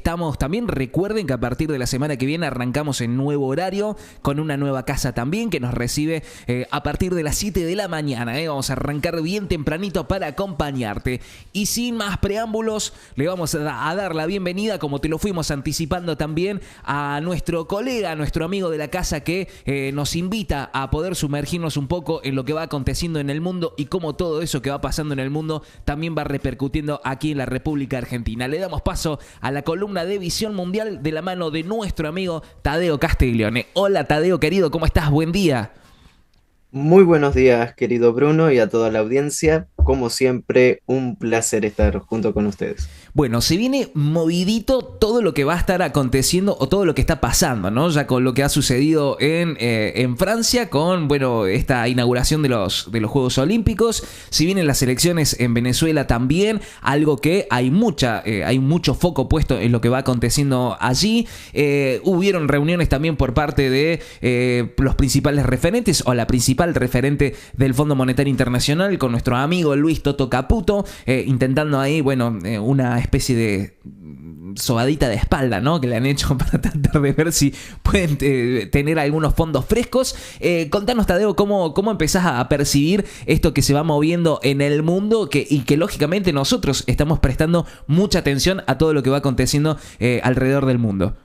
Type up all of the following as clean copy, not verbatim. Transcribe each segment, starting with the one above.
estamos también. Recuerden que a partir de la semana que viene arrancamos en nuevo horario con una nueva casa también que nos recibe a partir de las 7 de la mañana. Vamos a arrancar bien tempranito para acompañarte. Y sin más preámbulos, le vamos a dar la bienvenida, como te lo fuimos anticipando también, a nuestro colega, a nuestro amigo de la casa que nos invita a poder sumergirnos un poco en lo que va aconteciendo en el mundo y cómo todo eso que va pasando en el mundo también va repercutiendo aquí en la República Argentina. Le damos paso a la columna de Visión Mundial de la mano de nuestro amigo Tadeo Castiglione. Hola Tadeo querido, ¿cómo estás? Buen día. Muy buenos días, querido Bruno, y a toda la audiencia. Como siempre, un placer estar junto con ustedes. Bueno, se viene movidito todo lo que va a estar aconteciendo o todo lo que está pasando, ¿no? Ya con lo que ha sucedido en Francia, con, bueno, esta inauguración de los Juegos Olímpicos. Si vienen las elecciones en Venezuela también, algo que hay mucho foco puesto en lo que va aconteciendo allí. Hubieron reuniones también por parte de los principales referentes o la principal referente del Fondo Monetario Internacional con nuestro amigo Luis Toto Caputo, intentando ahí, bueno, una especie de sobadita de espalda, ¿no? Que le han hecho para tratar de ver si pueden tener algunos fondos frescos. Contanos, Tadeo, cómo empezás a percibir esto que se va moviendo en el mundo y que lógicamente nosotros estamos prestando mucha atención a todo lo que va aconteciendo alrededor del mundo.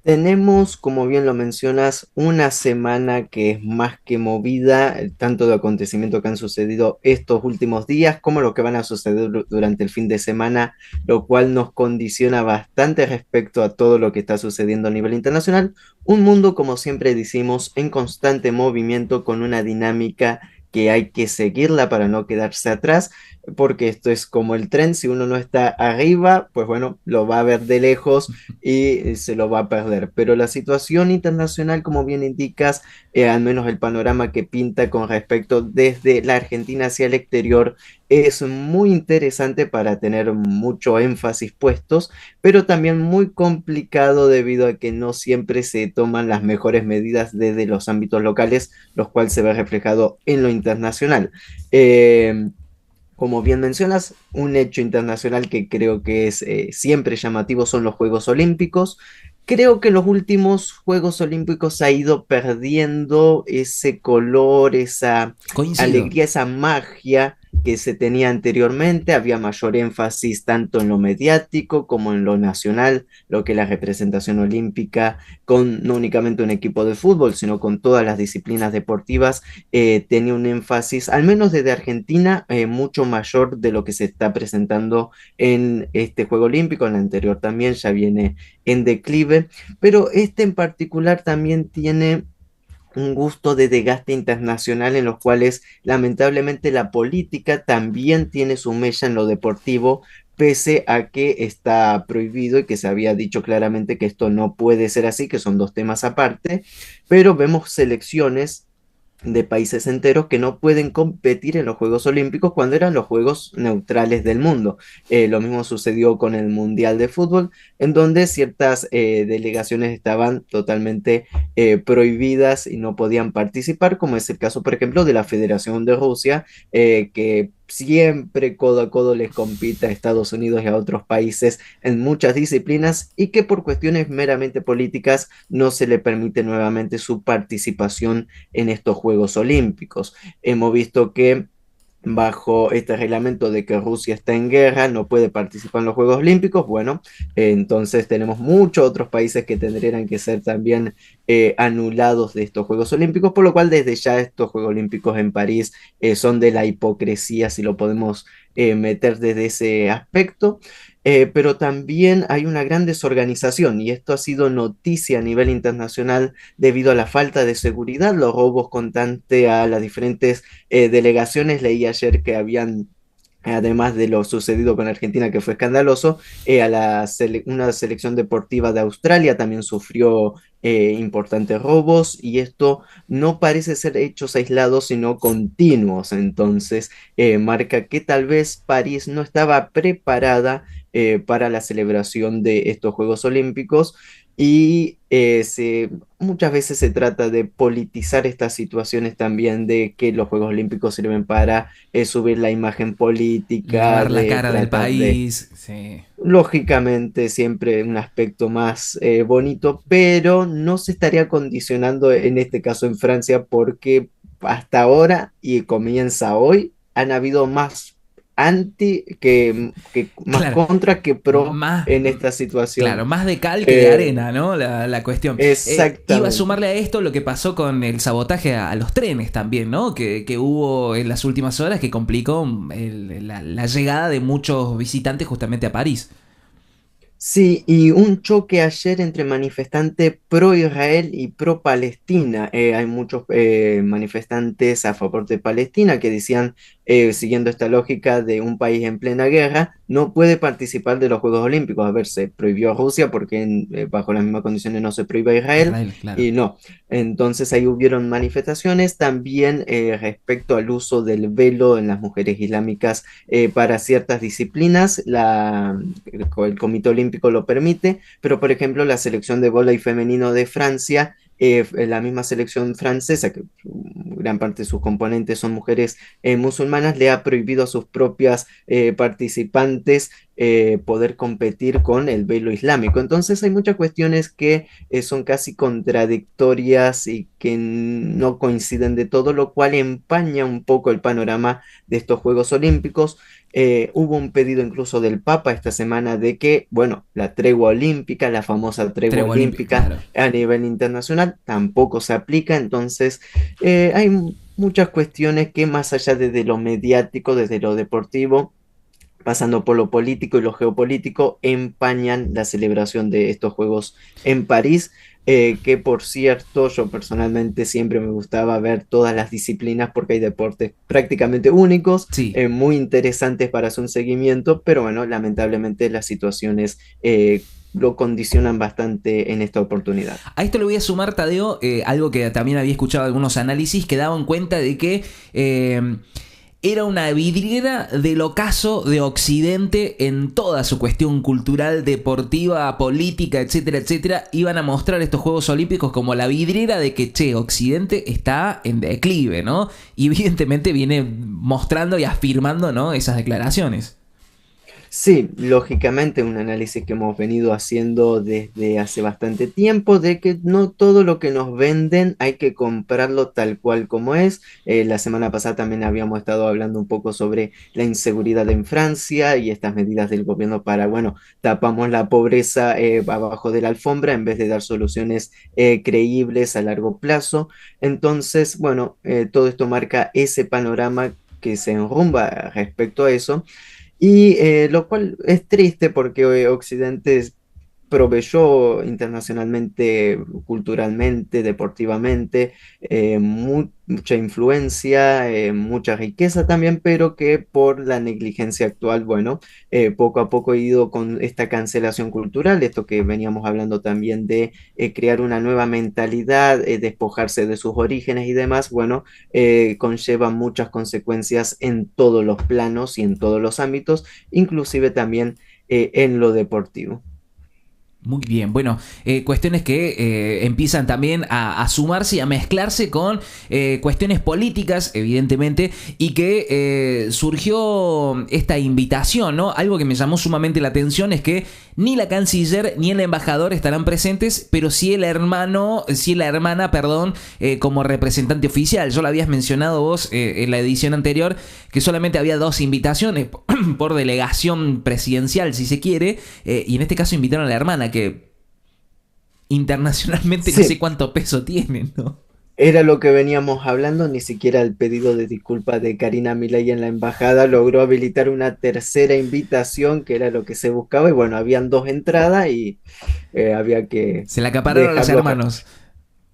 Tenemos, como bien lo mencionas, una semana que es más que movida, tanto de acontecimientos que han sucedido estos últimos días como lo que van a suceder durante el fin de semana, lo cual nos condiciona bastante respecto a todo lo que está sucediendo a nivel internacional. Un mundo, como siempre decimos, en constante movimiento con una dinámica que hay que seguirla para no quedarse atrás, porque esto es como el tren, si uno no está arriba, pues bueno, lo va a ver de lejos y se lo va a perder. Pero la situación internacional, como bien indicas, al menos el panorama que pinta con respecto desde la Argentina hacia el exterior, es muy interesante para tener mucho énfasis puestos, pero también muy complicado debido a que no siempre se toman las mejores medidas desde los ámbitos locales, los cuales se ve reflejado en lo internacional. Como bien mencionas, un hecho internacional que creo que es siempre llamativo son los Juegos Olímpicos. Creo que en los últimos Juegos Olímpicos ha ido perdiendo ese color, esa Coincido. alegría, esa magia que se tenía anteriormente. Había mayor énfasis tanto en lo mediático como en lo nacional, lo que es la representación olímpica, con no únicamente un equipo de fútbol, sino con todas las disciplinas deportivas tenía un énfasis, al menos desde Argentina, mucho mayor de lo que se está presentando en este Juego Olímpico. En el anterior también ya viene en declive, pero este en particular también tiene un gusto de desgaste internacional en los cuales lamentablemente la política también tiene su mella en lo deportivo, pese a que está prohibido y que se había dicho claramente que esto no puede ser así, que son dos temas aparte, pero vemos selecciones de países enteros que no pueden competir en los Juegos Olímpicos cuando eran los Juegos neutrales del mundo. Lo mismo sucedió con el Mundial de Fútbol, en donde ciertas delegaciones estaban totalmente prohibidas y no podían participar, como es el caso, por ejemplo, de la Federación de Rusia, que siempre codo a codo les compite a Estados Unidos y a otros países en muchas disciplinas y que por cuestiones meramente políticas no se le permite nuevamente su participación en estos Juegos Olímpicos. Hemos visto que bajo este reglamento de que Rusia está en guerra, no puede participar en los Juegos Olímpicos, bueno, entonces tenemos muchos otros países que tendrían que ser también anulados de estos Juegos Olímpicos, por lo cual desde ya estos Juegos Olímpicos en París son de la hipocresía, si lo podemos meter desde ese aspecto. Pero también hay una gran desorganización y esto ha sido noticia a nivel internacional debido a la falta de seguridad, los robos constantes a las diferentes delegaciones. Leí ayer que habían, además de lo sucedido con Argentina, que fue escandaloso, una selección deportiva de Australia también sufrió importantes robos y esto no parece ser hechos aislados, sino continuos. Entonces, marca que tal vez París no estaba preparada para la celebración de estos Juegos Olímpicos. y muchas veces se trata de politizar estas situaciones también, de que los Juegos Olímpicos sirven para subir la imagen política, Lavar la de cara del tratar de, país. Sí. lógicamente, siempre un aspecto más bonito, pero no se estaría condicionando en este caso en Francia porque hasta ahora y comienza hoy, han habido más anti que más Claro. contra que pro Más, en esta situación. claro, más de cal que de Eh, arena, ¿no? La cuestión. Iba a Exactamente. sumarle a esto lo que pasó con el sabotaje a los trenes también, ¿no? Que hubo en las últimas horas que complicó la llegada de muchos visitantes justamente a París. Sí, y un choque ayer entre manifestantes pro-Israel y pro-Palestina. Hay muchos manifestantes a favor de Palestina que decían, siguiendo esta lógica de un país en plena guerra, no puede participar de los Juegos Olímpicos. A ver, se prohibió a Rusia porque bajo las mismas condiciones no se prohíbe a Israel Israel, claro. y no. Entonces ahí hubieron manifestaciones también respecto al uso del velo en las mujeres islámicas para ciertas disciplinas. El Comité Olímpico lo permite, pero por ejemplo la selección de vóley femenino de Francia, la misma selección francesa, que gran parte de sus componentes son mujeres musulmanas, le ha prohibido a sus propias participantes poder competir con el velo islámico. Entonces hay muchas cuestiones que son casi contradictorias y que no coinciden de todo, lo cual empaña un poco el panorama de estos Juegos Olímpicos. Hubo un pedido incluso del Papa esta semana de que, bueno, la tregua olímpica, la famosa tregua Tregua olímpica, olímpica claro. a nivel internacional, tampoco se aplica. Entonces, hay muchas cuestiones que más allá desde lo mediático, desde lo deportivo, pasando por lo político y lo geopolítico, empañan la celebración de estos Juegos en París, que por cierto, yo personalmente siempre me gustaba ver todas las disciplinas porque hay deportes prácticamente únicos, Sí. muy interesantes para hacer un seguimiento, pero bueno, lamentablemente las situaciones lo condicionan bastante en esta oportunidad. A esto le voy a sumar, Tadeo, algo que también había escuchado algunos análisis que daban cuenta de que era una vidriera del ocaso de Occidente en toda su cuestión cultural, deportiva, política, etcétera, etcétera. Iban a mostrar estos Juegos Olímpicos como la vidriera de que, che, Occidente está en declive, ¿no? Y evidentemente viene mostrando y afirmando, ¿no? Esas declaraciones. Sí, lógicamente un análisis que hemos venido haciendo desde hace bastante tiempo, de que no todo lo que nos venden hay que comprarlo tal cual como es. La semana pasada también habíamos estado hablando un poco sobre la inseguridad en Francia y estas medidas del gobierno para, bueno, tapamos la pobreza abajo de la alfombra en vez de dar soluciones creíbles a largo plazo. Entonces, bueno, todo esto marca ese panorama que se enrumba respecto a eso. Y lo cual es triste porque Occidente proveyó internacionalmente, culturalmente, deportivamente, mucha influencia, mucha riqueza también, pero que por la negligencia actual, bueno, poco a poco ha ido con esta cancelación cultural, esto que veníamos hablando también de crear una nueva mentalidad, despojarse de sus orígenes y demás, bueno, conlleva muchas consecuencias en todos los planos y en todos los ámbitos, inclusive también en lo deportivo. Muy bien, bueno, cuestiones que empiezan también a sumarse y a mezclarse con cuestiones políticas, evidentemente, y que surgió esta invitación, ¿no? Algo que me llamó sumamente la atención es que ni la canciller ni el embajador estarán presentes, pero sí el hermano, sí la hermana, perdón, como representante oficial. Yo lo habías mencionado vos en la edición anterior, que solamente había dos invitaciones por delegación presidencial, si se quiere, y en este caso invitaron a la hermana, que internacionalmente no sé Sí, cuánto peso tiene, ¿no? era lo que veníamos hablando, ni siquiera el pedido de disculpas de Karina Milei en la embajada logró habilitar una tercera invitación, que era lo que se buscaba, y bueno, habían dos entradas y había que Se la acapararon a los dejarlo. hermanos.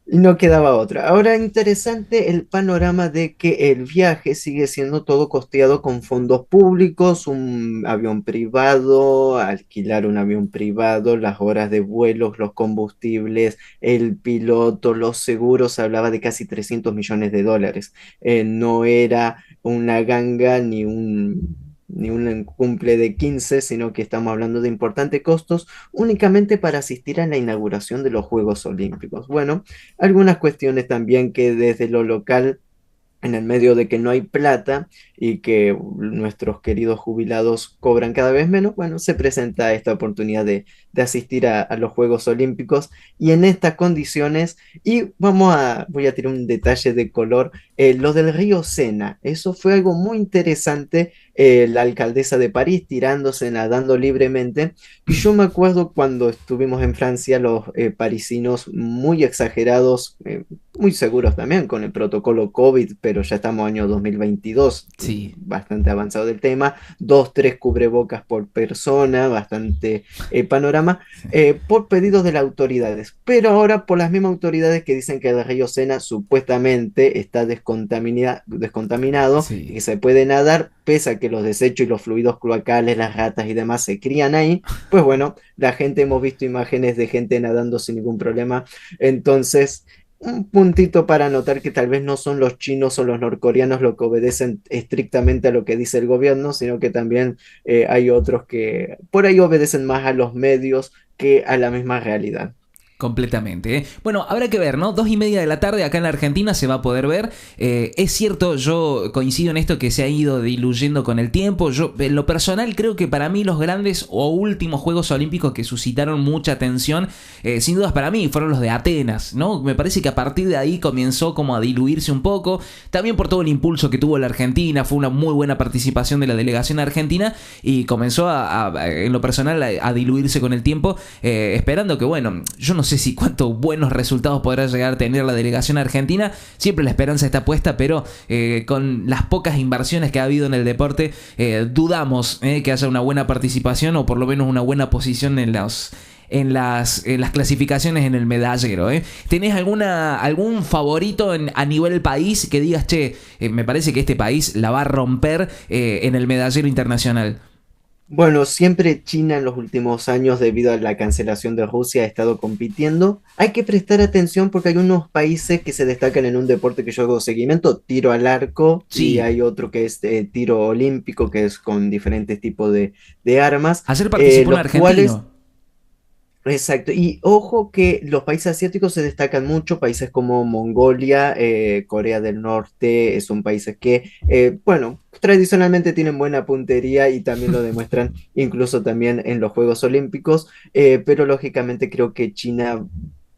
Y no quedaba otra. Ahora, interesante el panorama de que el viaje sigue siendo todo costeado con fondos públicos, un avión privado, alquilar un avión privado, las horas de vuelos, los combustibles, el piloto, los seguros, se hablaba de casi 300 millones de dólares. No era una ganga ni un cumple de 15, sino que estamos hablando de importantes costos únicamente para asistir a la inauguración de los Juegos Olímpicos. Bueno, algunas cuestiones también que desde lo local, en el medio de que no hay plata y que nuestros queridos jubilados cobran cada vez menos, bueno, se presenta esta oportunidad de asistir a los Juegos Olímpicos y en estas condiciones, y voy a tirar un detalle de color, lo del río Sena, eso fue algo muy interesante, la alcaldesa de París tirándose, nadando libremente, y yo me acuerdo cuando estuvimos en Francia, los parisinos muy exagerados, muy seguros también con el protocolo COVID, pero ya estamos año 2022, Sí. bastante avanzado del tema, dos, tres cubrebocas por persona, bastante panorama, por pedidos de las autoridades, pero ahora por las mismas autoridades que dicen que el río Sena supuestamente está descontaminado y Sí. que se puede nadar, pese a que los desechos y los fluidos cloacales, las ratas y demás se crían ahí, pues bueno, la gente hemos visto imágenes de gente nadando sin ningún problema, entonces un puntito para notar que tal vez no son los chinos o los norcoreanos los que obedecen estrictamente a lo que dice el gobierno, sino que también hay otros que por ahí obedecen más a los medios que a la misma realidad. Completamente, ¿eh? Bueno, habrá que ver, ¿no? 2:30 de la tarde acá en la Argentina se va a poder ver. Es cierto, yo coincido en esto que se ha ido diluyendo con el tiempo. Yo, en lo personal, creo que para mí los grandes o últimos Juegos Olímpicos que suscitaron mucha atención, sin dudas para mí, fueron los de Atenas, ¿no? Me parece que a partir de ahí comenzó como a diluirse un poco. También por todo el impulso que tuvo la Argentina, fue una muy buena participación de la delegación argentina y comenzó en lo personal a diluirse con el tiempo, esperando que, bueno, yo no sé si cuántos buenos resultados podrá llegar a tener la delegación argentina. Siempre la esperanza está puesta, pero con las pocas inversiones que ha habido en el deporte, dudamos que haya una buena participación o por lo menos una buena posición en las clasificaciones en el medallero. ¿Tenés algún favorito a nivel país que digas, che, me parece que este país la va a romper en el medallero internacional? Bueno, siempre China en los últimos años, debido a la cancelación de Rusia, ha estado compitiendo. Hay que prestar atención porque hay unos países que se destacan en un deporte que yo hago seguimiento, tiro al arco, y Sí, hay otro que es tiro olímpico, que es con diferentes tipos de armas, ayer participó un los cuales. argentino. Exacto, y ojo que los países asiáticos se destacan mucho, países como Mongolia, Corea del Norte, son países que, bueno, tradicionalmente tienen buena puntería y también lo demuestran incluso también en los Juegos Olímpicos, pero lógicamente creo que China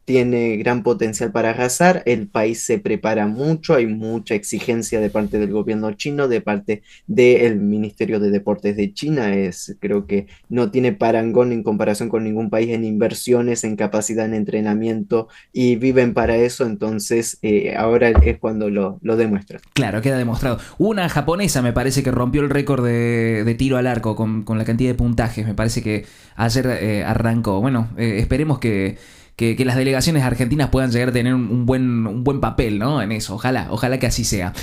tiene gran potencial para arrasar, el país se prepara mucho, hay mucha exigencia de parte del gobierno chino, de parte del Ministerio de Deportes de China, creo que no tiene parangón en comparación con ningún país en inversiones, en capacidad en entrenamiento y viven para eso, entonces ahora es cuando lo demuestran. Claro, queda demostrado. Una japonesa me parece que rompió el récord de tiro al arco con la cantidad de puntajes. Me parece que ayer arrancó. Bueno, esperemos que las delegaciones argentinas puedan llegar a tener un buen papel, ¿no? En eso. Ojalá que así sea.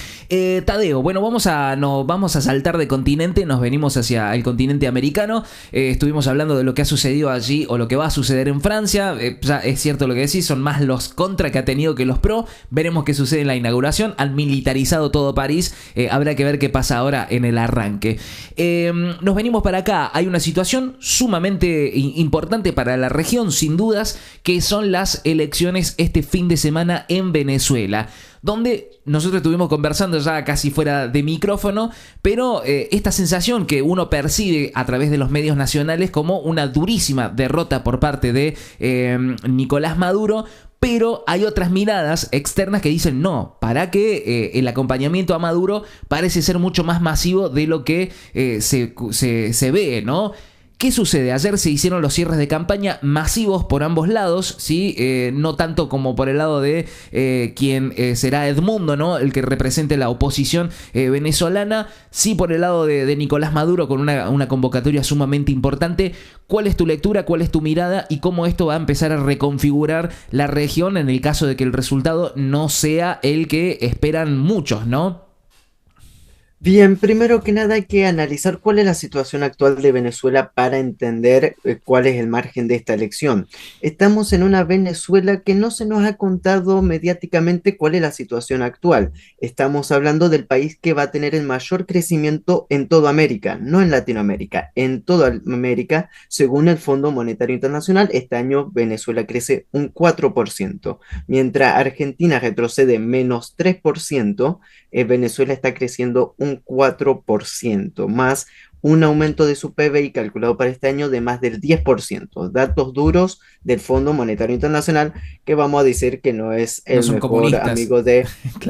Tadeo, bueno, vamos a saltar de continente. Nos venimos hacia el continente americano. Estuvimos hablando de lo que ha sucedido allí o lo que va a suceder en Francia. Ya es cierto lo que decís, son más los contra que ha tenido que los pro. Veremos qué sucede en la inauguración. Han militarizado todo París. Habrá que ver qué pasa ahora en el arranque. Nos venimos para acá. Hay una situación sumamente importante para la región, sin dudas, que son las elecciones este fin de semana en Venezuela, donde nosotros estuvimos conversando ya casi fuera de micrófono, pero esta sensación que uno percibe a través de los medios nacionales como una durísima derrota por parte de Nicolás Maduro. Pero hay otras miradas externas que dicen no, para que el acompañamiento a Maduro parece ser mucho más masivo de lo que se ve, ¿no? ¿Qué sucede? Ayer se hicieron los cierres de campaña masivos por ambos lados, ¿sí? No tanto como por el lado de quien será Edmundo, ¿no? El que represente la oposición venezolana, sí por el lado de Nicolás Maduro con una convocatoria sumamente importante. ¿Cuál es tu lectura? ¿Cuál es tu mirada? ¿Y cómo esto va a empezar a reconfigurar la región en el caso de que el resultado no sea el que esperan muchos, ¿no? Bien, primero que nada hay que analizar cuál es la situación actual de Venezuela para entender cuál es el margen de esta elección. Estamos en una Venezuela que no se nos ha contado mediáticamente cuál es la situación actual. Estamos hablando del país que va a tener el mayor crecimiento en toda América, no en Latinoamérica, en toda América, según el Fondo Monetario Internacional. Este año Venezuela crece un 4%, mientras Argentina retrocede -3%. Venezuela está creciendo un 4%, más un aumento de su PBI calculado para este año de más del 10%. Datos duros del Fondo Monetario Internacional, que vamos a decir que no es No el son mejor comunistas. amigo Claro.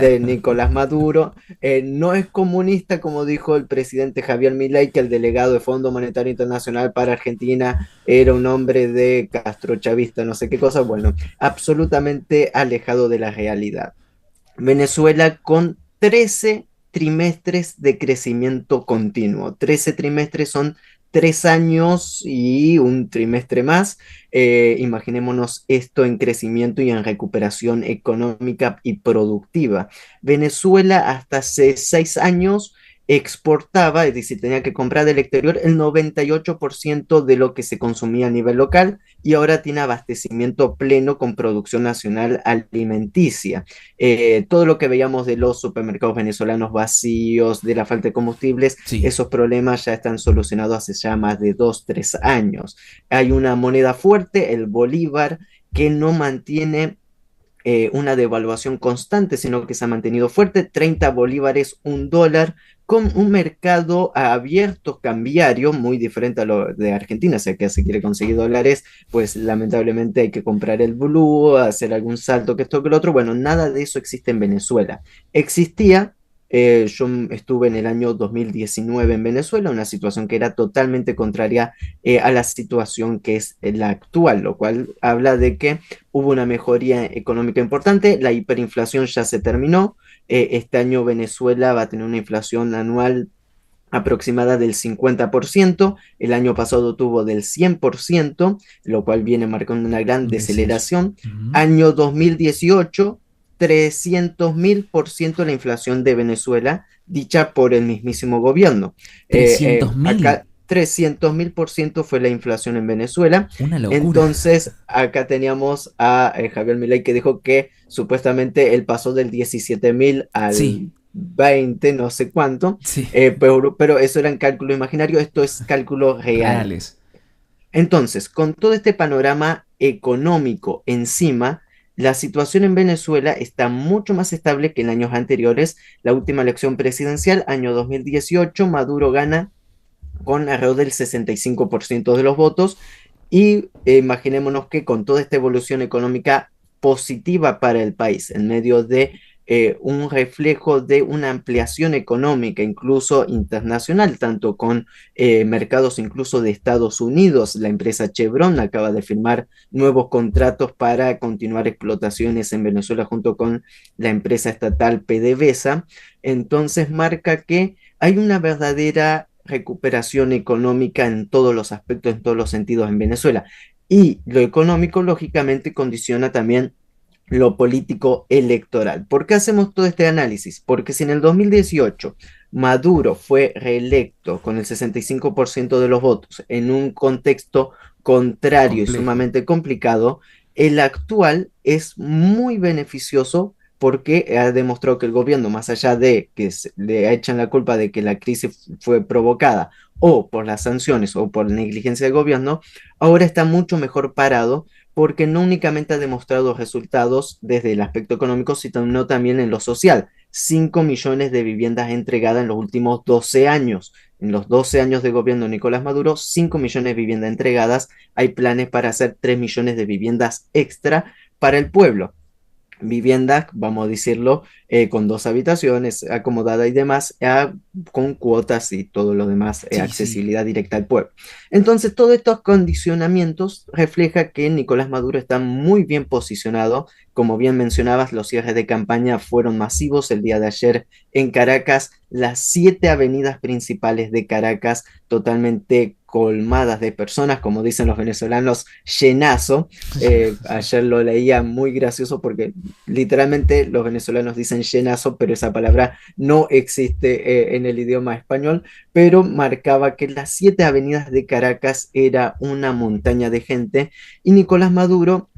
de Nicolás Maduro. No es comunista, como dijo el presidente Javier Milei, que el delegado del Fondo Monetario Internacional para Argentina era un hombre de castrochavista, no sé qué cosa. Bueno, absolutamente alejado de la realidad. Venezuela con 13 trimestres de crecimiento continuo. 13 trimestres son 3 años y un trimestre más. Imaginémonos esto en crecimiento y en recuperación económica y productiva. Venezuela hasta hace 6 años exportaba, es decir, tenía que comprar del exterior el 98% de lo que se consumía a nivel local, y ahora tiene abastecimiento pleno con producción nacional alimenticia. Todo lo que veíamos de los supermercados venezolanos vacíos, de la falta de combustibles, Sí. esos problemas ya están solucionados hace ya más de 2, 3 años. Hay una moneda fuerte, el bolívar, que no mantiene una devaluación constante, sino que se ha mantenido fuerte, 30 bolívares, $1, con un mercado abierto cambiario muy diferente a lo de Argentina. O sea que si quiere conseguir dólares, pues lamentablemente hay que comprar el blue, hacer algún salto, que esto que lo otro. Bueno, nada de eso existe en Venezuela. Existía, yo estuve en el año 2019 en Venezuela, una situación que era totalmente contraria a la situación que es la actual, lo cual habla de que hubo una mejoría económica importante, la hiperinflación ya se terminó. Este año Venezuela va a tener una inflación anual aproximada del 50%, el año pasado tuvo del 100%, lo cual viene marcando una gran Un descenso. deceleración. Ujú. Año 2018, 300.000% la inflación de Venezuela, dicha por el mismísimo gobierno. 300.000. Acá 300.000% fue la inflación en Venezuela. Una locura. Entonces, acá teníamos a Javier Milei, que dijo que supuestamente él pasó del 17.000 Sí, al 20, no sé cuánto, sí. pero eso era en cálculo imaginario, esto es cálculo real. Reales. Entonces, con todo este panorama económico encima, la situación en Venezuela está mucho más estable que en años anteriores. La última elección presidencial, año 2018, Maduro gana con alrededor del 65% de los votos, y imaginémonos que con toda esta evolución económica positiva para el país, en medio de un reflejo de una ampliación económica, incluso internacional, tanto con mercados incluso de Estados Unidos. La empresa Chevron acaba de firmar nuevos contratos para continuar explotaciones en Venezuela junto con la empresa estatal PDVSA. Entonces marca que hay una verdadera recuperación económica en todos los aspectos, en todos los sentidos en Venezuela. Y lo económico, lógicamente, condiciona también lo político electoral. ¿Por qué hacemos todo este análisis? Porque si en el 2018 Maduro fue reelecto con el 65% de los votos en un contexto contrario y Complejo. sumamente complicado, el actual es muy beneficioso porque ha demostrado que el gobierno, más allá de que le echan la culpa de que la crisis fue provocada o por las sanciones o por la negligencia del gobierno, ahora está mucho mejor parado, porque no únicamente ha demostrado resultados desde el aspecto económico, sino también en lo social. 5 millones de viviendas entregadas en los últimos 12 años. En los 12 años de gobierno de Nicolás Maduro, 5 millones de viviendas entregadas. Hay planes para hacer 3 millones de viviendas extra para el pueblo. Viviendas, vamos a decirlo, con 2 habitaciones, acomodada y demás, con cuotas y todo lo demás, Sí, sí. accesibilidad directa al pueblo. Entonces, todos estos condicionamientos refleja que Nicolás Maduro está muy bien posicionado. Como bien mencionabas, los cierres de campaña fueron masivos el día de ayer en Caracas, las 7 avenidas principales de Caracas totalmente colmadas de personas, como dicen los venezolanos, llenazo. Ayer lo leía muy gracioso porque literalmente los venezolanos dicen llenazo, pero esa palabra no existe en el idioma español, pero marcaba que las 7 avenidas de Caracas era una montaña de gente y Nicolás Maduro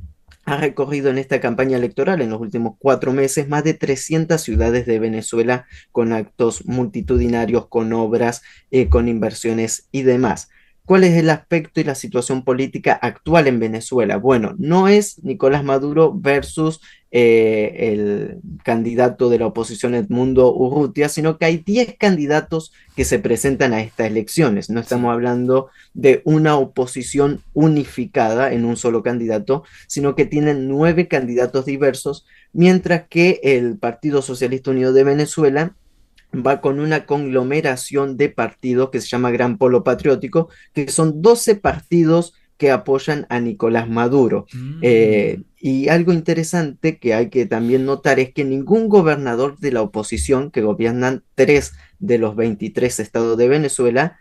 ha recorrido en esta campaña electoral en los últimos 4 meses más de 300 ciudades de Venezuela con actos multitudinarios, con obras, con inversiones y demás. ¿Cuál es el aspecto y la situación política actual en Venezuela? Bueno, no es Nicolás Maduro versus el candidato de la oposición Edmundo Urrutia, sino que hay 10 candidatos que se presentan a estas elecciones. No estamos Sí. hablando de una oposición unificada en un solo candidato, sino que tienen 9 candidatos diversos, mientras que el Partido Socialista Unido de Venezuela va con una conglomeración de partidos que se llama Gran Polo Patriótico, que son 12 partidos que apoyan a Nicolás Maduro. Mm. Y algo interesante que hay que también notar es que ningún gobernador de la oposición, que gobiernan 3 de los 23 estados de Venezuela,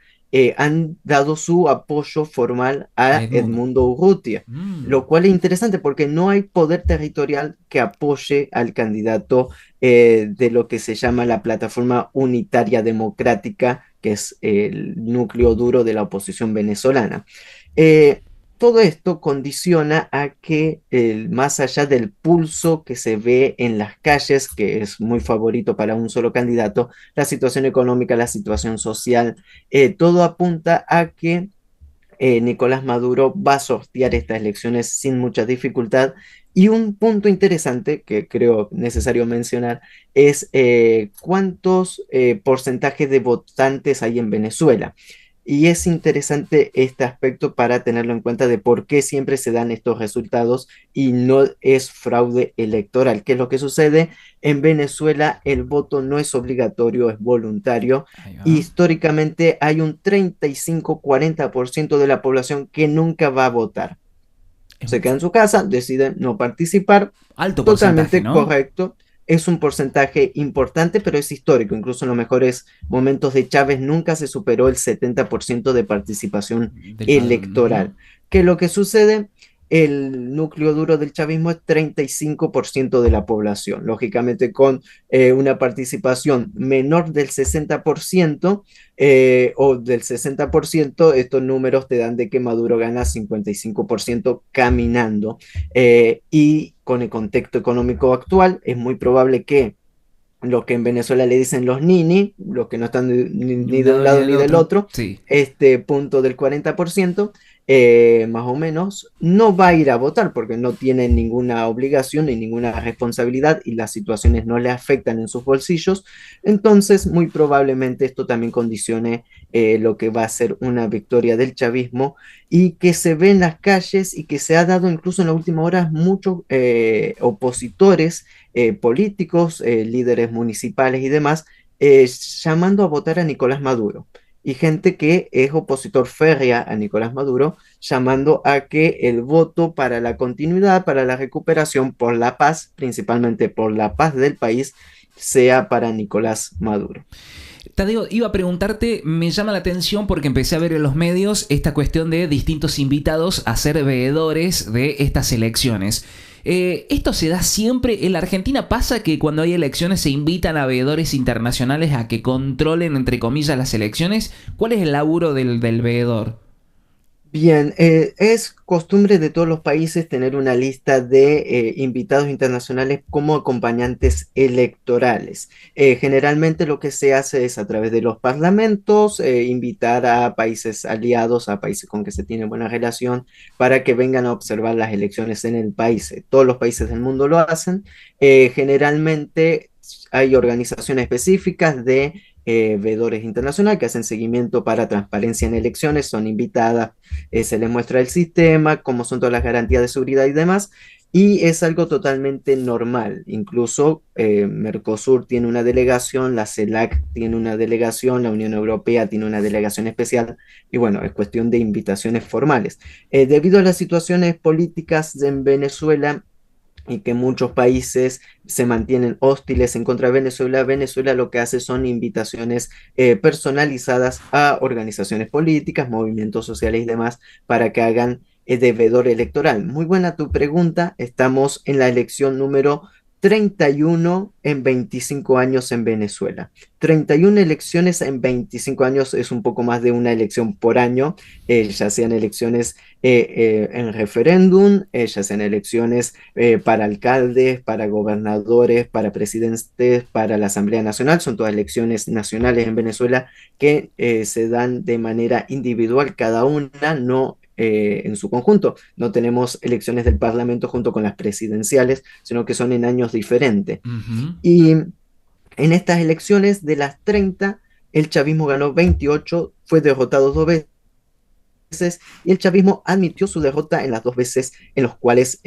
han dado su apoyo formal A a Edmundo. Edmundo Urrutia, Mm. lo cual es interesante porque no hay poder territorial que apoye al candidato de lo que se llama la Plataforma Unitaria Democrática, que es el núcleo duro de la oposición venezolana. Eh, Todo esto condiciona a que más allá del pulso que se ve en las calles, que es muy favorito para un solo candidato, la situación económica, la situación social, todo apunta a que Nicolás Maduro va a sortear estas elecciones sin mucha dificultad. Y un punto interesante que creo necesario mencionar es cuántos porcentajes de votantes hay en Venezuela. Y es interesante este aspecto para tenerlo en cuenta de por qué siempre se dan estos resultados y no es fraude electoral. ¿Qué es lo que sucede? En Venezuela el voto no es obligatorio, es voluntario. Ahí va. Históricamente hay un 35-40% de la población que nunca va a votar. Es Se queda en su casa, decide no participar, alto porcentaje, totalmente ¿no? correcto. Es un porcentaje importante, pero es histórico. Incluso en los mejores momentos de Chávez nunca se superó el 70% de participación Del padrón. Ujú. electoral. ¿Qué es lo que sucede? El núcleo duro del chavismo es 35% de la población. Lógicamente, con una participación menor del 60% o del 60%, estos números te dan de que Maduro gana 55% caminando. Y con el contexto económico actual, es muy probable que lo que en Venezuela le dicen los nini, los que no están Ni ni un de un lado ni lado del ni del otro. otro, Sí. este punto del 40%, más o menos, no va a ir a votar porque no tiene ninguna obligación ni ninguna responsabilidad y las situaciones no le afectan en sus bolsillos. Entonces, muy probablemente esto también condicione lo que va a ser una victoria del chavismo y que se ve en las calles y que se ha dado incluso en las últimas horas muchos opositores políticos, líderes municipales y demás, llamando a votar a Nicolás Maduro. Y gente que es opositor férrea a Nicolás Maduro, llamando a que el voto para la continuidad, para la recuperación, por la paz, principalmente por la paz del país, sea para Nicolás Maduro. Tadeo, iba a preguntarte, me llama la atención porque empecé a ver en los medios esta cuestión de distintos invitados a ser veedores de estas elecciones. ¿Esto se da siempre? ¿En la Argentina pasa que cuando hay elecciones se invitan a veedores internacionales a que controlen, entre comillas, las elecciones? ¿Cuál es el laburo del veedor? Bien, es costumbre de todos los países tener una lista de invitados internacionales como acompañantes electorales. Generalmente lo que se hace es a través de los parlamentos invitar a países aliados, a países con que se tiene buena relación, para que vengan a observar las elecciones en el país. Todos los países del mundo lo hacen. Generalmente hay organizaciones específicas de veedores internacionales que hacen seguimiento para transparencia en elecciones, son invitadas, se les muestra el sistema, cómo son todas las garantías de seguridad y demás, y es algo totalmente normal. Incluso Mercosur tiene una delegación, la CELAC tiene una delegación, la Unión Europea tiene una delegación especial, y bueno, es cuestión de invitaciones formales. Debido a las situaciones políticas en Venezuela, y que muchos países se mantienen hostiles en contra de Venezuela, Venezuela lo que hace son invitaciones personalizadas a organizaciones políticas, movimientos sociales y demás para que hagan de veedor electoral. Muy buena tu pregunta. Estamos en la elección número 31 en 25 años en Venezuela. 31 elecciones en 25 años es un poco más de una elección por año, ya sean elecciones en referéndum, ya sean elecciones para alcaldes, para gobernadores, para presidentes, para la Asamblea Nacional. Son todas elecciones nacionales en Venezuela que se dan de manera individual cada una, no en su conjunto. No tenemos elecciones del Parlamento junto con las presidenciales, sino que son en años diferentes. Ujú. Y en estas elecciones de las 30, el chavismo ganó 28, fue derrotado 2 veces y el chavismo admitió su derrota en las 2 veces en las cuales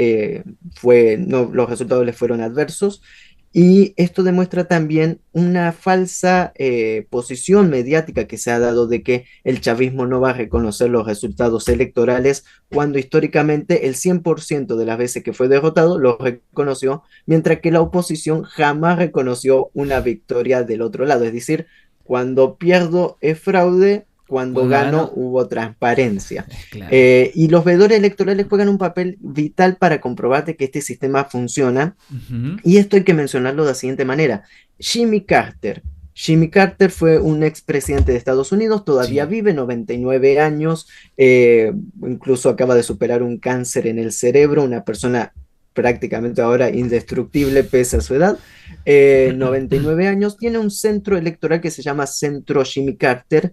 no, los resultados le fueron adversos. Y esto demuestra también una falsa posición mediática que se ha dado de que el chavismo no va a reconocer los resultados electorales, cuando históricamente el 100% de las veces que fue derrotado lo reconoció, mientras que la oposición jamás reconoció una victoria del otro lado. Es decir, cuando pierdo es fraude, cuando Cuando gano gano, hubo transparencia. claro. Y los veedores electorales juegan un papel vital para comprobar de que este sistema funciona, Ujú. y esto hay que mencionarlo de la siguiente manera. Jimmy Carter. Jimmy Carter fue un expresidente de Estados Unidos, todavía Sí. vive, 99 años, incluso acaba de superar un cáncer en el cerebro, una persona prácticamente ahora indestructible pese a su edad. 99 años, tiene un centro electoral que se llama Centro Jimmy Carter,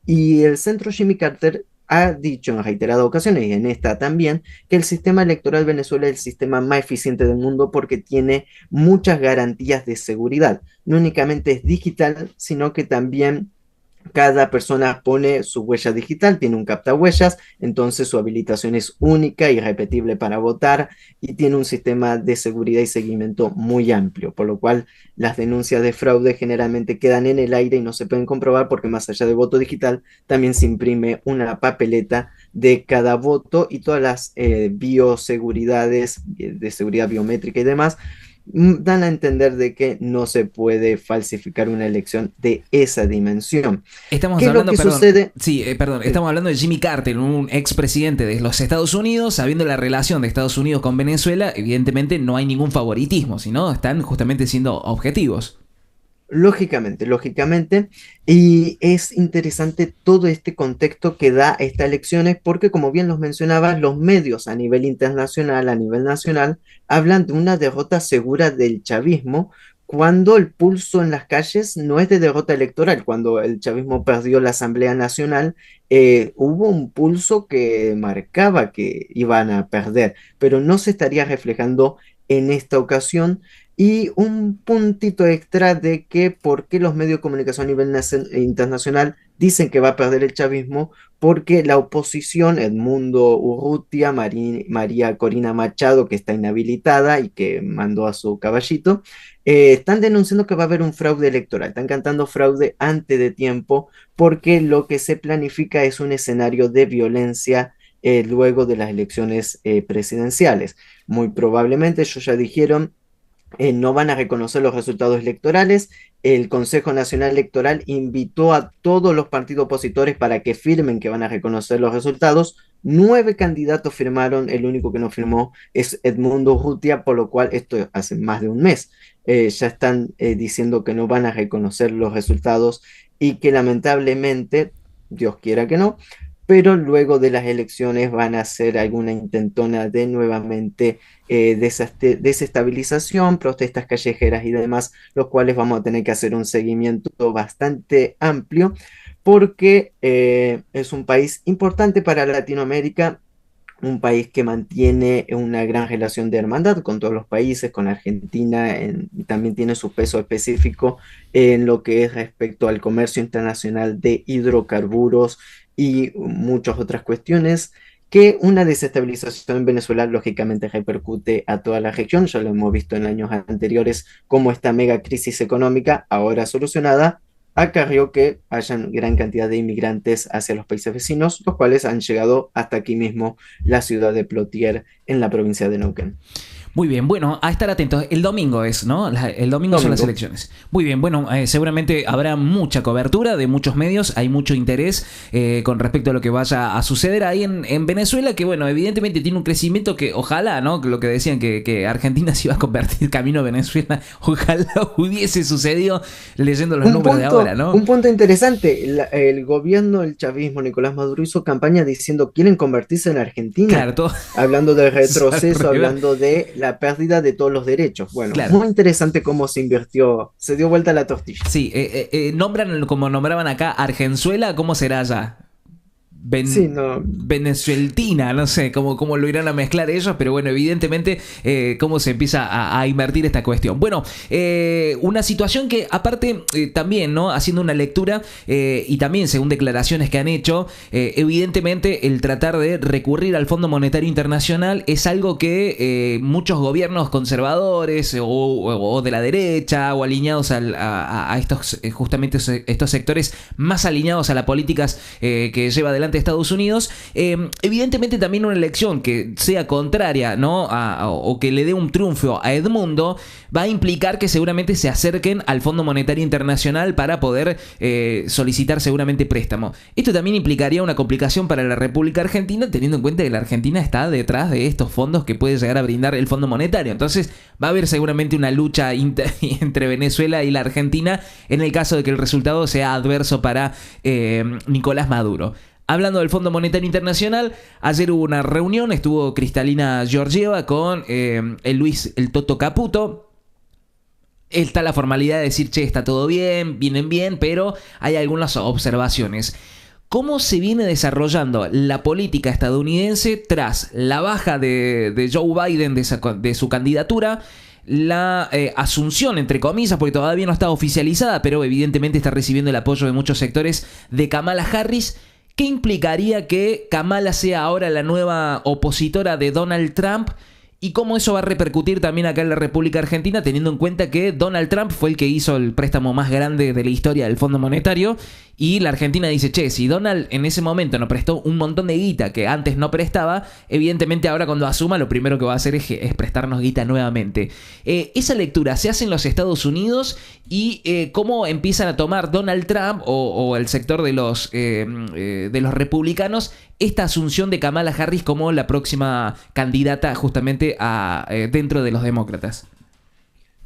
y el Centro Jimmy Carter ha dicho en reiteradas ocasiones, y en esta también, que el sistema electoral de Venezuela es el sistema más eficiente del mundo porque tiene muchas garantías de seguridad. No únicamente es digital, sino que también cada persona pone su huella digital, tiene un captahuellas, entonces su habilitación es única y repetible para votar, y tiene un sistema de seguridad y seguimiento muy amplio, por lo cual las denuncias de fraude generalmente quedan en el aire y no se pueden comprobar, porque más allá del voto digital también se imprime una papeleta de cada voto, y todas las bioseguridades de seguridad biométrica y demás dan a entender de que no se puede falsificar una elección de esa dimensión. Estamos ¿Qué es lo hablando, que perdón, sucede? sí, perdón, Sí. estamos hablando de Jimmy Carter, un expresidente de los Estados Unidos, sabiendo la relación de Estados Unidos con Venezuela, evidentemente no hay ningún favoritismo, sino están justamente siendo objetivos. Lógicamente, lógicamente, y es interesante todo este contexto que da estas elecciones, porque como bien los mencionabas, los medios a nivel internacional, a nivel nacional, hablan de una derrota segura del chavismo, cuando el pulso en las calles no es de derrota electoral. Cuando el chavismo perdió la Asamblea Nacional, hubo un pulso que marcaba que iban a perder, pero no se estaría reflejando en esta ocasión. Y un puntito extra de que por qué los medios de comunicación a nivel internacional dicen que va a perder el chavismo, porque la oposición, Edmundo Urrutia, María Corina Machado, que está inhabilitada y que mandó a su caballito, están denunciando que va a haber un fraude electoral, están cantando fraude antes de tiempo, porque lo que se planifica es un escenario de violencia luego de las elecciones presidenciales. Muy probablemente, ellos ya dijeron, no van a reconocer los resultados electorales. El Consejo Nacional Electoral invitó a todos los partidos opositores para que firmen que van a reconocer los resultados. 9 candidatos firmaron, el único que no firmó es Edmundo Urrutia, por lo cual esto hace más de un mes. Ya están diciendo que no van a reconocer los resultados, y que lamentablemente, Dios quiera que no, pero luego de las elecciones van a hacer alguna intentona de nuevamente desestabilización, protestas callejeras y demás, los cuales vamos a tener que hacer un seguimiento bastante amplio, porque es un país importante para Latinoamérica, un país que mantiene una gran relación de hermandad con todos los países, con Argentina, y también tiene su peso específico en lo que es respecto al comercio internacional de hidrocarburos y muchas otras cuestiones, que una desestabilización en Venezuela lógicamente repercute a toda la región. Ya lo hemos visto en años anteriores, como esta mega crisis económica, ahora solucionada, acarrió que hayan gran cantidad de inmigrantes hacia los países vecinos, los cuales han llegado hasta aquí mismo, la ciudad de Plotier, en la provincia de Neuquén. Muy bien, bueno, a estar atentos. El domingo es, ¿no? El domingo son las Domingo. elecciones. Muy bien, bueno, seguramente habrá mucha cobertura de muchos medios, hay mucho interés con respecto a lo que vaya a suceder ahí en Venezuela, que bueno, evidentemente tiene un crecimiento que ojalá, ¿no? Lo que decían que Argentina se iba a convertir camino a Venezuela, ojalá hubiese sucedido leyendo los números de ahora, ¿no? Un punto interesante, el gobierno del chavismo, Nicolás Maduro, hizo campaña diciendo quieren convertirse en Argentina, Claro, todo hablando del al retroceso, revés. hablando de la pérdida de todos los derechos. Bueno, Claro. muy interesante cómo se invirtió, se dio vuelta la tortilla. Sí, nombran como nombraban acá Argenzuela, ¿cómo será allá? Sí, no, Venezueltina, no sé cómo lo irán a mezclar ellos, pero bueno, evidentemente cómo se empieza a invertir esta cuestión. Bueno, una situación que aparte también, ¿no? Haciendo una lectura y también según declaraciones que han hecho, evidentemente el tratar de recurrir al Fondo Monetario Internacional es algo que muchos gobiernos conservadores o de la derecha o alineados a estos justamente estos sectores más alineados a las políticas que lleva adelante Estados Unidos, evidentemente también una elección que sea contraria, ¿no? O que le dé un triunfo a Edmundo va a implicar que seguramente se acerquen al Fondo Monetario Internacional para poder solicitar seguramente préstamo. Esto también implicaría una complicación para la República Argentina, teniendo en cuenta que la Argentina está detrás de estos fondos que puede llegar a brindar el Fondo Monetario. Entonces va a haber seguramente una lucha entre Venezuela y la Argentina en el caso de que el resultado sea adverso para Nicolás Maduro. Hablando del Fondo Monetario Internacional, ayer hubo una reunión, estuvo Cristalina Georgieva con el Toto Caputo. Está la formalidad de decir, che, está todo bien, vienen bien, pero hay algunas observaciones. ¿Cómo se viene desarrollando la política estadounidense tras la baja de Joe Biden de su candidatura? La asunción, entre comillas, porque todavía no está oficializada, pero evidentemente está recibiendo el apoyo de muchos sectores, de Kamala Harris. ¿Qué implicaría que Kamala sea ahora la nueva opositora de Donald Trump? Y cómo eso va a repercutir también acá en la República Argentina, teniendo en cuenta que Donald Trump fue el que hizo el préstamo más grande de la historia del Fondo Monetario. Y la Argentina dice, che, si Donald en ese momento nos prestó un montón de guita que antes no prestaba, evidentemente ahora cuando asuma lo primero que va a hacer es prestarnos guita nuevamente. Esa lectura se hace en los Estados Unidos y cómo empiezan a tomar Donald Trump o el sector de los republicanos esta asunción de Kamala Harris como la próxima candidata justamente dentro de los demócratas.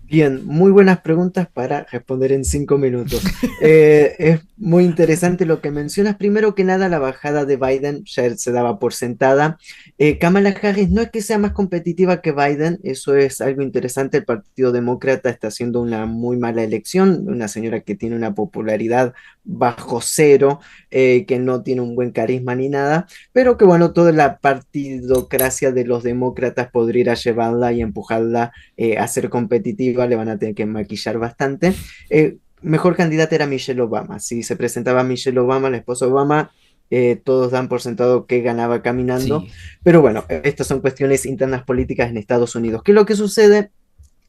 bien, muy buenas preguntas para responder en 5 minutos. Es muy interesante lo que mencionas. Primero que nada, la bajada de Biden ya se daba por sentada. Kamala Harris no es que sea más competitiva que Biden, eso es algo interesante. El Partido Demócrata está haciendo una muy mala elección, una señora que tiene una popularidad bajo cero, que no tiene un buen carisma ni nada, pero que bueno, toda la partidocracia de los demócratas podría ir a llevarla y empujarla a ser competitiva, le van a tener que maquillar bastante. Mejor candidata era Michelle Obama. Si se presentaba Michelle Obama, la esposa Obama, todos dan por sentado que ganaba caminando. Sí, Pero bueno, estas son cuestiones internas políticas en Estados Unidos. ¿Qué es lo que sucede?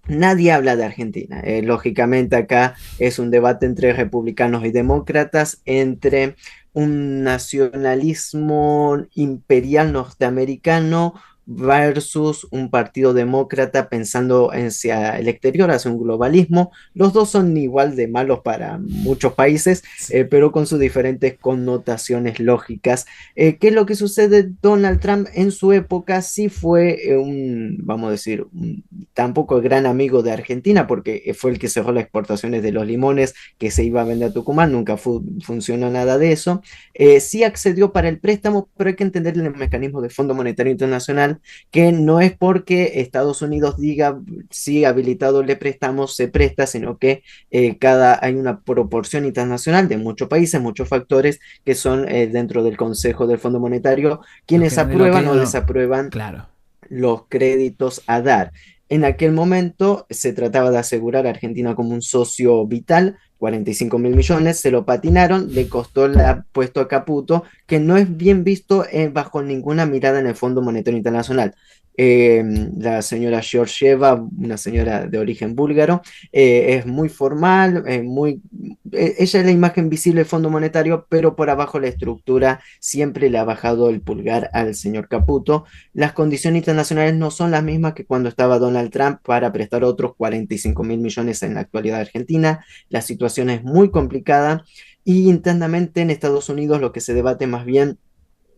Nadie habla de Argentina. Lógicamente acá es un debate entre republicanos y demócratas, entre un nacionalismo imperial norteamericano versus un partido demócrata pensando hacia el exterior, hacia un globalismo. Los dos son igual de malos para muchos países, sí. pero con sus diferentes connotaciones lógicas. ¿Qué es lo que sucede? Donald Trump en su época sí fue vamos a decir, tampoco el gran amigo de Argentina, porque fue el que cerró las exportaciones de los limones que se iba a vender a Tucumán, nunca funcionó nada de eso. Sí accedió para el préstamo, pero hay que entender el mecanismo del Fondo Monetario Internacional, que no es porque Estados Unidos diga sí, habilitado le prestamos, se presta, sino que hay una proporción internacional de muchos países, muchos factores que son dentro del Consejo del Fondo Monetario, Los que quienes dan el ok aprueban o o no. desaprueban Claro. los créditos a dar. En aquel momento se trataba de asegurar a Argentina como un socio vital, 45.000 millones, se lo patinaron, le costó el puesto a Caputo, que no es bien visto bajo ninguna mirada en el Fondo Monetario Internacional. La señora Georgieva, una señora de origen búlgaro, es muy formal, ella es la imagen visible del Fondo Monetario, pero por abajo la estructura siempre le ha bajado el pulgar al señor Caputo. Las condiciones internacionales no son las mismas que cuando estaba Donald Trump para prestar otros 45.000 millones en la actualidad de Argentina. La situación es muy complicada y internamente en Estados Unidos lo que se debate más bien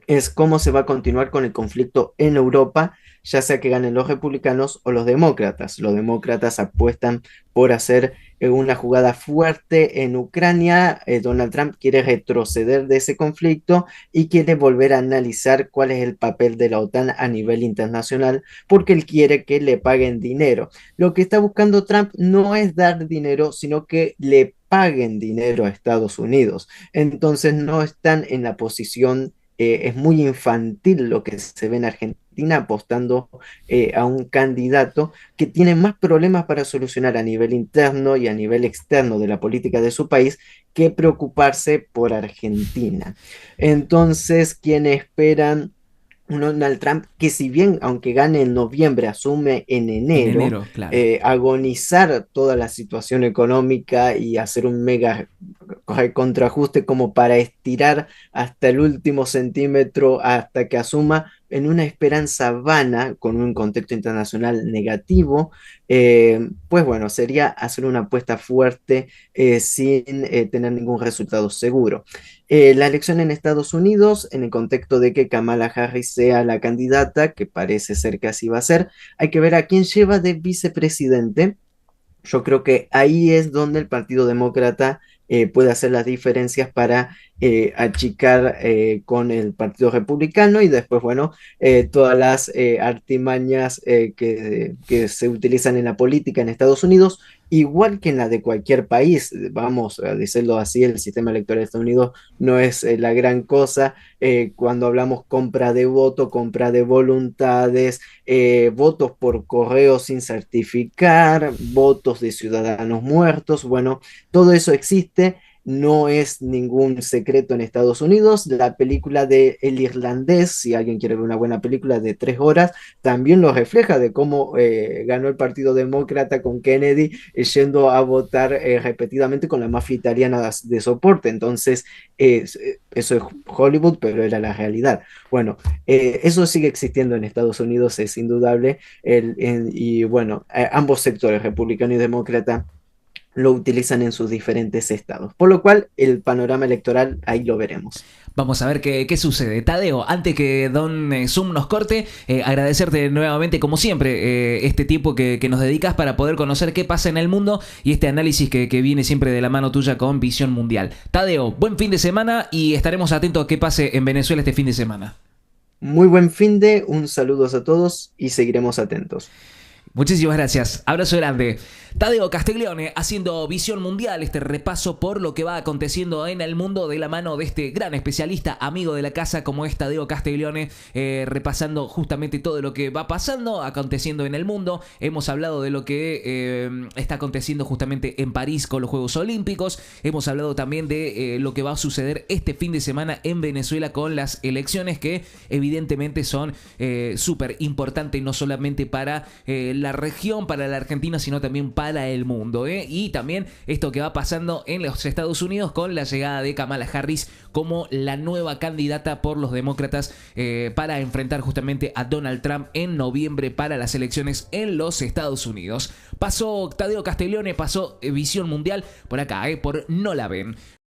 es cómo se va a continuar con el conflicto en Europa, ya sea que ganen los republicanos o los demócratas. Los demócratas apuestan por hacer una jugada fuerte en Ucrania. Donald Trump quiere retroceder de ese conflicto y quiere volver a analizar cuál es el papel de la OTAN a nivel internacional, porque él quiere que le paguen dinero. Lo que está buscando Trump no es dar dinero, sino que le paguen dinero a Estados Unidos. Entonces no están en la posición, es muy infantil lo que se ve en Argentina apostando a un candidato que tiene más problemas para solucionar a nivel interno y a nivel externo de la política de su país que preocuparse por Argentina. Entonces, quienes esperan un Donald Trump que si bien, aunque gane en noviembre, asume en En enero, enero, claro. agonizar toda la situación económica y hacer un mega contraajuste como para estirar hasta el último centímetro hasta que asuma en una esperanza vana con un contexto internacional negativo, pues bueno, sería hacer una apuesta fuerte sin tener ningún resultado seguro. La elección en Estados Unidos, en el contexto de que Kamala Harris sea la candidata, que parece ser que así va a ser, hay que ver a quién lleva de vicepresidente. Yo creo que ahí es donde el Partido Demócrata puede hacer las diferencias para achicar con el Partido Republicano y después, bueno, todas las artimañas que se utilizan en la política en Estados Unidos, igual que en la de cualquier país. Vamos a decirlo así, el sistema electoral de Estados Unidos no es la gran cosa. Cuando hablamos compra de voto, compra de voluntades, votos por correo sin certificar, votos de ciudadanos muertos, bueno, todo eso existe, no es ningún secreto en Estados Unidos. La película de El Irlandés, si alguien quiere ver una buena película de 3 horas, también lo refleja de cómo ganó el Partido Demócrata con Kennedy yendo a votar repetidamente con la mafia italiana de soporte. Entonces, eso es Hollywood, pero era la realidad. Bueno, eso sigue existiendo en Estados Unidos, es indudable. Y bueno, ambos sectores, republicano y demócrata, lo utilizan en sus diferentes estados. Por lo cual, el panorama electoral ahí lo veremos. Vamos a ver qué sucede. Tadeo, antes que Don Zoom nos corte, agradecerte nuevamente, como siempre, este tiempo que nos dedicas para poder conocer qué pasa en el mundo y este análisis que viene siempre de la mano tuya con Visión Mundial. Tadeo, buen fin de semana y estaremos atentos a qué pase en Venezuela este fin de semana. Muy buen fin de, un saludo a todos y seguiremos atentos. Muchísimas gracias. Abrazo grande. Tadeo Castiglione haciendo Visión Mundial, este repaso por lo que va aconteciendo en el mundo de la mano de este gran especialista, amigo de la casa como es Tadeo Castiglione, repasando justamente todo lo que va pasando, aconteciendo en el mundo. Hemos hablado de lo que está aconteciendo justamente en París con los Juegos Olímpicos. Hemos hablado también de lo que va a suceder este fin de semana en Venezuela con las elecciones que evidentemente son súper importantes, no solamente para la región, para la Argentina, sino también para el mundo, y también esto que va pasando en los Estados Unidos con la llegada de Kamala Harris como la nueva candidata por los demócratas para enfrentar justamente a Donald Trump en noviembre para las elecciones en los Estados Unidos. Pasó Tadeo Castiglione, pasó Visión Mundial por acá, por No La Ven.